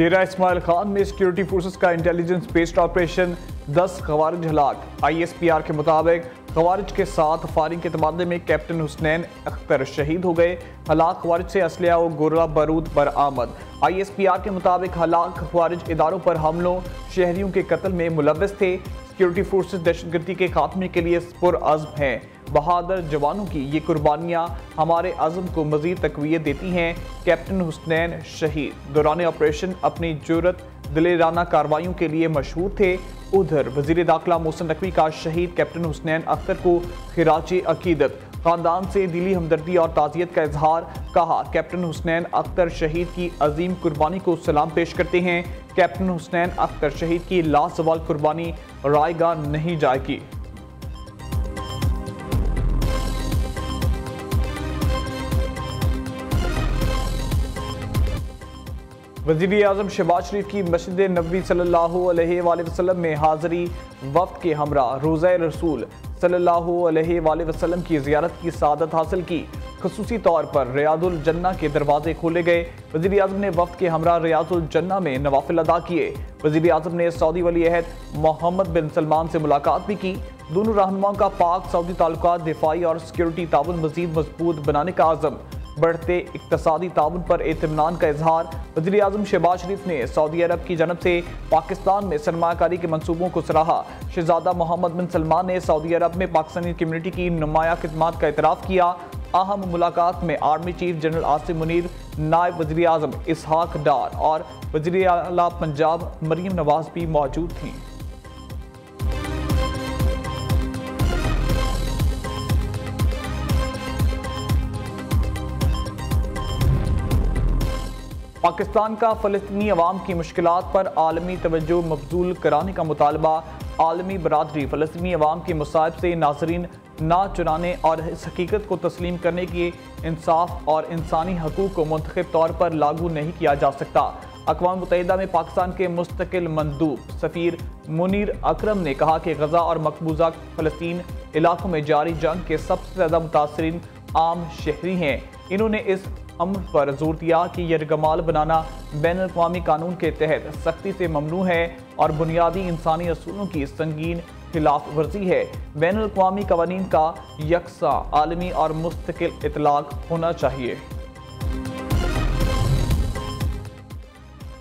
डेरा इस्माइल खान में security forces का intelligence based operation, 10 खवारिज हलाक। ISPR के मुताबिक खवारिज के साथ फायरिंग के तबादले में कैप्टन हुसनैन अख्तर शहीद हो गए। हलाक खवारिज से असलिया और गोला बारूद बरामद। ISPR के मुताबिक हलाक खवारिज इदारों पर हमलों, शहरियों के कत्ल में मुलव्वस थे। सिक्योरिटी फोर्सेस दहशतगर्दी के खात्मे के लिए पुरअज़्म हैं। बहादुर जवानों की ये कुर्बानियाँ हमारे अज़्म को मज़ीद तक़वियत देती हैं। कैप्टन हुसनैन शहीद दौरान ऑपरेशन अपनी जुर्रत दिलेराना कार्रवाइयों के लिए मशहूर थे। उधर वज़ीर दाखिला मोहसिन नकवी का शहीद कैप्टन हुसनैन अख्तर को खिराज अकीदत, ख़ानदान से दिली हमदर्दी और ताज़ियत का इजहार। कहा, कैप्टन हुसनैन अख्तर शहीद की अजीम कुर्बानी को सलाम पेश करते हैं। कैप्टन हुसनैन अख्तर शहीद की लाजवाल कुर्बानी रायगा नहीं जाएगी। वज़ीर आज़म शहबाज शरीफ की मस्जिद नबवी सल्लल्लाहु अलैहि वसल्लम में हाज़री, वफ़द के हमरा रोज़ा रसूल सल्लल्लाहु अलैहि वसल्लम की ज़ियारत की सआदत हासिल की। ख़ुसूसी तौर पर रियादुल जन्ना के दरवाजे खोले गए। वज़ीर आज़म ने वफ़द के हमरा रियादुल जन्ना में नवाफिल अदा किए। वज़ीर आज़म ने सऊदी वली अहद मोहम्मद बिन सलमान से मुलाकात भी की। दोनों रहनुमाओं का पाक सऊदी ताल्लुकात दिफाई और सिक्योरिटी ताउन मज़ीद मजबूत बनाने का आज़म। बढ़ते इक़्तिसादी ताउन पर इत्मीनान का इजहार। वज़ीर आज़म शहबाज शरीफ ने सऊदी अरब की जानब से पाकिस्तान में सरमायाकारी के मंसूबों को सराहा। शहजादा मोहम्मद बिन सलमान ने सऊदी अरब में पाकिस्तानी कम्यूनिटी की नुमाया खिदमात का एतराफ़ किया। अहम मुलाकात में army chief general Asim Munir, नायब वज़ीर आज़म इसहाक डार और वज़ीर आला पंजाब मरीम नवाज भी मौजूद थीं। पाकिस्तान का फ़लस्तीनी अवाम की मुश्किलात पर आलमी तवज्जो मबजूल कराने का मुतालबा। आलमी बरादरी फ़लस्तीनी अवाम के मसाइब से नाज़रीन ना चुराने और इस हकीकत को तस्लीम करने के इंसाफ और इंसानी हकूक़ को मुंतखब तौर पर लागू नहीं किया जा सकता। अक़वाम मुत्तहिदा में पाकिस्तान के मुस्तकिल मंदूब सफ़ीर मुनीर अकरम ने कहा कि गज़ा और मकबूजा फ़लस्तीन इलाकों में जारी जंग के सबसे ज़्यादा मुतासरीन आम शहरी हैं। इन्होंने इस अमर पर जोर दिया कि यरगमाल बनाना बैनुल-अक़वामी कानून के तहत सख्ती से ममनू है और बुनियादी इंसानी असूलों की संगीन खिलाफ वर्जी है। बैनुल-अक़वामी कवानीन का यकसा आलमी और मुस्तकिल इतलाक होना चाहिए।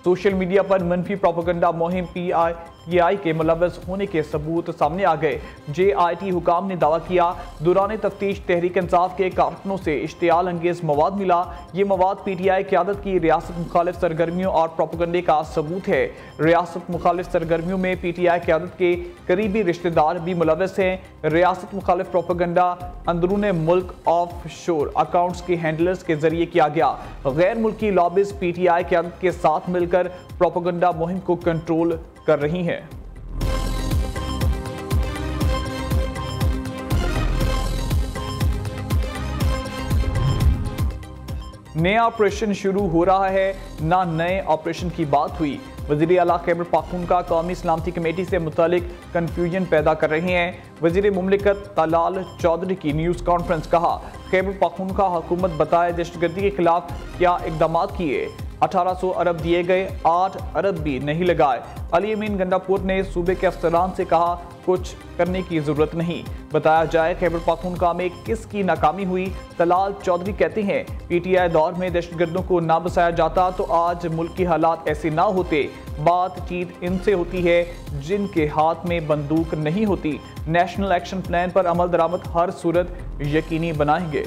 सोशल मीडिया पर मनफी प्रोपेगेंडा मुहिम PTI के मुलव्वस होने के सबूत सामने आ गए। JIT हुकाम ने दावा किया, दौरान तफ्तीश तहरीक इंसाफ के कारकुनों से इश्तियाल अंगेज मवाद मिला। ये मवाद PTI क़यादत की रियासत मुखालिफ सरगर्मियों और प्रोपेगेंडे का सबूत है। रियासत मुखालिफ सरगर्मियों में PTI क़यादत के करीबी रिश्तेदार भी मुलव्वस हैं। रियासत मुखालिफ प्रोपेगेंडा अंदरून मुल्क ऑफ शोर अकाउंट्स के हैंडलर्स के जरिए किया गया। गैर मुल्की लॉबिस PTI क़यादत के साथ मिलकर प्रोपेगेंडा मुहिम को कंट्रोल कर रही हैं। नया ऑपरेशन शुरू हो रहा है, ना नए ऑपरेशन की बात हुई। वज़ीर आला खैबर पख्तूनख्वा कौमी सलामती कमेटी से मुतालिक कन्फ्यूजन पैदा कर रहे हैं। वज़ीर मुमलिकत तलाल चौधरी की न्यूज़ कॉन्फ्रेंस। कहा, खैबर पख्तूनख्वा हुकूमत बताए दहशतगर्दी के खिलाफ क्या इकदाम किए। 1800 अरब दिए गए, 8 अरब भी नहीं लगाए। अली अमीन गंडापुर ने सूबे के अफसरान से कहा, कुछ करने की जरूरत नहीं। बताया जाए खैबर पख्तूनख्वा में किसकी नाकामी हुई। तलाल चौधरी कहते हैं, PTI दौर में दहशतगर्दों को ना बसाया जाता तो आज मुल्क के हालात ऐसे ना होते। बातचीत इनसे होती है जिनके हाथ में बंदूक नहीं होती। नेशनल एक्शन प्लान पर अमल दरामद हर सूरत यकीनी बनाएंगे।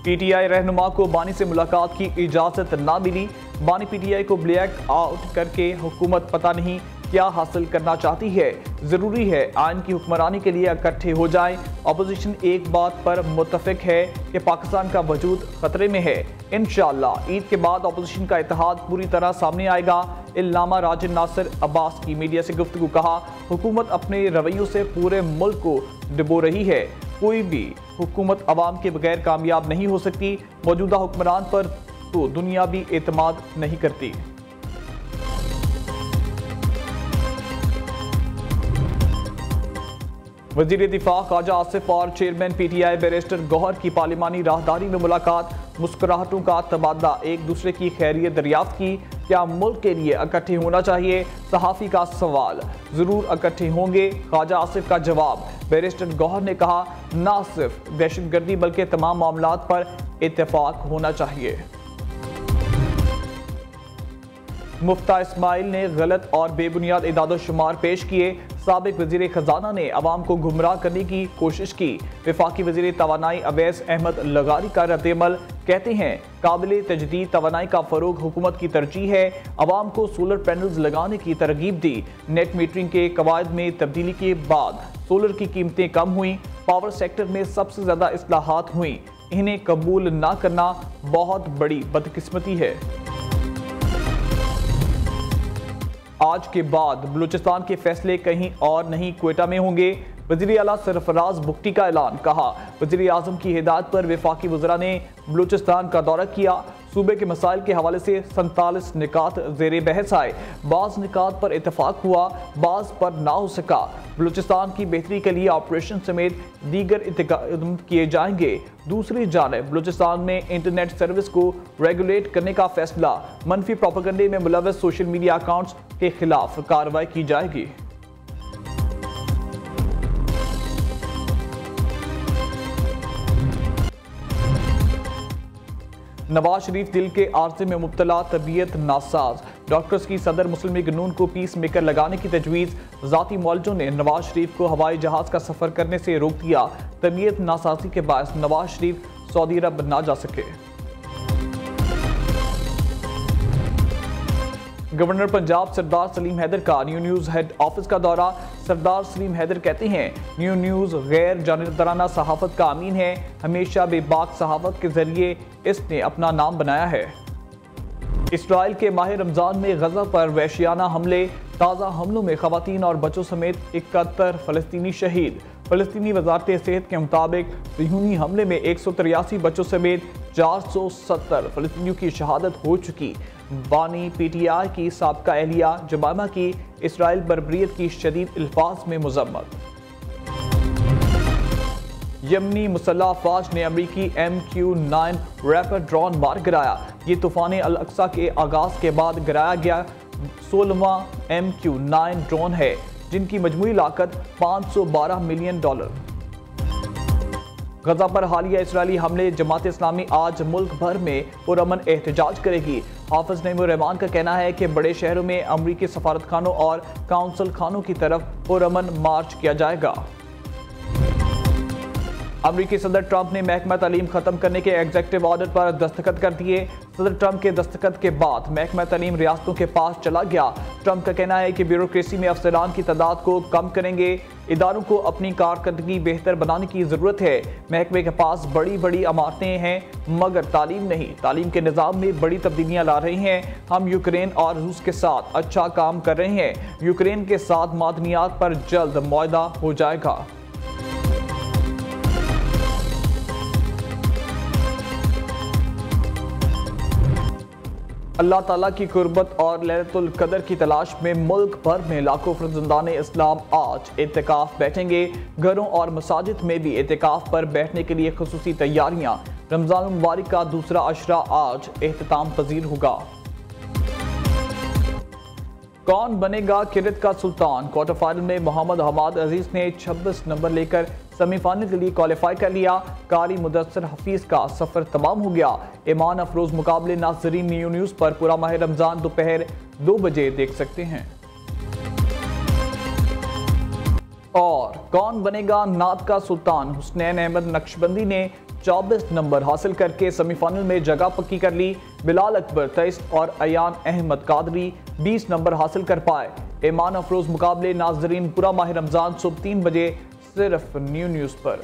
PTI रहनुमा को बानी से मुलाकात की इजाज़त ना मिली। बानी PTI को ब्लैक आउट करके हुकूमत पता नहीं क्या हासिल करना चाहती है। ज़रूरी है आइन की हुक्मरानी के लिए इकट्ठे हो जाएं। अपोजिशन एक बात पर मुत्तफिक है कि पाकिस्तान का वजूद खतरे में है। इंशाअल्लाह ईद के बाद अपोजिशन का इत्तेहाद पूरी तरह सामने आएगा। इल्लामा राजन नासिर अब्बास की मीडिया से गुफ्तगू। कहा, हुकूमत अपने रवैयों से पूरे मुल्क को डुबो रही है। कोई भी हुकूमत अवाम के बगैर कामयाब नहीं हो सकती। मौजूदा हुक्मरान पर तो दुनिया भी एतमाद नहीं करती। वजीर दिफा ख्वाजा आसिफ और चेयरमैन PTI बैरिस्टर गौहर की पार्लिमानी राहदारी में मुलाकात, मुस्कुराहटों का तबादला, एक दूसरे की खैरियत दरियाफ्त की। क्या मुल्क के लिए इकट्ठे होना चाहिए? सहाफ़ी का सवाल। जरूर इकट्ठे होंगे, ख्वाजा आसिफ का जवाब। बैरिस्टर गौहर ने कहा, ना सिर्फ दहशतगर्दी बल्कि तमाम मामलात पर इत्तेफाक होना चाहिए। मुफ्ता इस्माइल ने गलत और बेबुनियाद इदाद-ओ-शुमार पेश किए। साबिक वजीर खजाना ने अवाम को गुमराह करने की कोशिश की। वफाकी वजीर तवानाई अवैस अहमद लगारी का रद्द-ए-अमल, कहते हैं काबिल तजदीद तवानाई का फरोग हुकूमत की तरजीह है। अवाम को सोलर पैनल्स लगाने की तरगीब दी। नेट मीटरिंग के कवायद में तब्दीली के बाद सोलर की कीमतें कम हुई। पावर सेक्टर में सबसे ज्यादा इस्लाहात हुई। इन्हें कबूल न करना बहुत बड़ी बदकिस्मती है। आज के बाद बलूचिस्तान के फैसले कहीं और नहीं, क्वेटा में होंगे। वज़ीर आला सरफराज बुख्ती का ऐलान, कहा वज़ीर आज़म की हिदायत पर वफाकी वज़रा ने बलूचिस्तान का दौरा किया। सूबे के मसाइल के हवाले से 47 निकात ज़ेरे बहस आए। बाज़ निकात पर इतफाक हुआ, बाज़ पर ना हो सका। बलूचिस्तान की बेहतरी के लिए ऑपरेशन समेत दीगर इक़दाम किए जाएंगे। दूसरी जानिब बलूचिस्तान में इंटरनेट सर्विस को रेगुलेट करने का फैसला। मनफी प्रोपेगेंडे में मुलव्वस सोशल मीडिया अकाउंट्स के खिलाफ कार्रवाई की जाएगी। नवाज शरीफ दिल के आर्जे में मुब्तला, तबीयत नासाज। डॉक्टर्स की सदर मुस्लिम लीग नून को पीस मेकर लगाने की तजवीज़। ज़ाती मौलजों ने नवाज शरीफ को हवाई जहाज का सफर करने से रोक दिया। तबीयत नासाजी के बायस नवाज शरीफ सऊदी अरब ना जा सके। गवर्नर पंजाब सरदार सलीम हैदर का न्यू न्यूज़ हेड ऑफिस का दौरा। सरदार सलीम हैदर कहते हैं न्यू न्यूज़ गैर जानिबदाराना सहाफ़त का अमीन है। हमेशा बेबाक सहाफ़त के जरिए इसने अपना नाम बनाया है। इसराइल के माह रमज़ान में गज़ा पर वहशियाना हमले। ताज़ा हमलों में ख़वातीन और बच्चों समेत 71 फ़लस्तीनी शहीद। फ़लस्तीनी वज़ारत सेहत के मुताबिक ज़िहूनी हमले में 183 बच्चों समेत 470 फ़लस्तीनियों की शहादत हो चुकी। बानी PTI की साबका एहलिया जमामा की इसराइल बर्बरियत की शदीद अल्फाज में मज़म्मत। यमनी मुसल्लह अफवाज ने अमरीकी MQ-9 रैपर ड्रोन मार गिराया। ये तूफ़ान अल अक्सा के आगाज़ के बाद गिराया गया 16वां MQ-9 ड्रोन है, जिनकी मजमूई लागत $512 मिलियन। गजा पर हालिया इसराइली हमले। जमात इस्लामी आज मुल्क भर में पुरअमन एहतजाज करेगी। हाफिज नईमुर रहमान का कहना है कि बड़े शहरों में अमरीकी सफारत खानों और काउंसिल खानों की तरफ पुरअमन मार्च किया जाएगा। अमरीकी सदर ट्रंप ने महकमा तालीम खत्म करने के एग्जीक्यूटिव ऑर्डर पर दस्तखत कर दिए। सदर ट्रंप के दस्तखत के बाद महकमा तालीम रियासतों के पास चला गया। ट्रंप का कहना है कि ब्यूरोक्रेसी में अफसरान की तादाद को कम करेंगे। इदारों को अपनी कारकर्दगी बेहतर बनाने की ज़रूरत है। महकमे के पास बड़ी बड़ी इमारतें हैं मगर तालीम नहीं। तालीम के निज़ाम में बड़ी तब्दीलियाँ ला रही हैं। हम यूक्रेन और रूस के साथ अच्छा काम कर रहे हैं। यूक्रेन के साथ मादनियात पर जल्द मुआहदा हो जाएगा। अल्लाह ताला की कुर्बत और लैलतुल कदर की तलाश में मुल्क भर में लाखों फरजंदाने इस्लाम आज एतिकाफ बैठेंगे। घरों और मसाजिद में भी एतिकाफ पर बैठने के लिए खुसूसी तैयारियां। रमजान मुबारक का दूसरा अशरा आज एहतमाम पजीर होगा। कौन बनेगा क्रिकेट का सुल्तान? क्वार्टर फाइनल में मोहम्मद हमाद अजीज ने 26 नंबर लेकर सेमीफाइनल के लिए क्वालिफाई कर लिया। कारी मुदस्सर हफीज का सफर तमाम हो गया। ईमान अफरोज मुकाबले नाज़रीन न्यू न्यूज़ पर पूरा माह रमजान दोपहर 2 बजे देख सकते हैं। और कौन बनेगा नात का सुल्तान? हुसनैन अहमद नक्शबंदी ने 24 नंबर हासिल करके सेमीफाइनल में जगह पक्की कर ली। बिलाल अकबर 23 और अयान अहमद कादरी 20 नंबर हासिल कर पाए। ईमान अफरोज मुकाबले नाज़रीन पूरा माह रमजान सुबह 3 बजे सिर्फ न्यू न्यूज़ पर।